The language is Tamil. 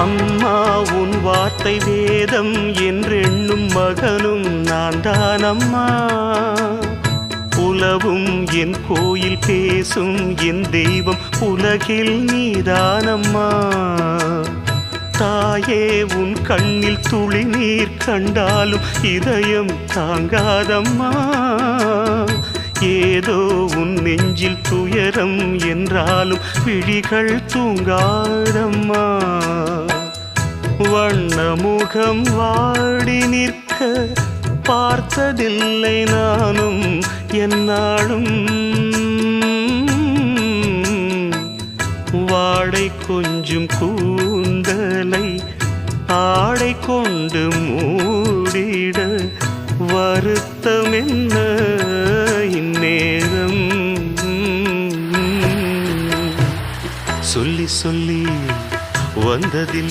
அம்மா உன் வார்த்தை வேதம் என்றெண்ணும் மகனும் நான் தானம்மா. உலவும் என் கோயில் பேசும் என் தெய்வம் உலகில் நீதானம்மா. தாயே உன் கண்ணில் துளி நீர் கண்டாலும் இதயம் தாங்காதம்மா. ஏதோ உன் நெஞ்சில் துயரம் என்றாலும் விழிகள் தூங்காதம்மா. வண்ணமுகம் வாடி நிற்க பார்த்ததில்லை நானும் என்னாலும். வாடை கொஞ்சம் கூந்தலை ஆடை கொண்டு மூடிட வருத்தம் என்ன இந்நேரம். சொல்லி சொல்லி வந்ததில்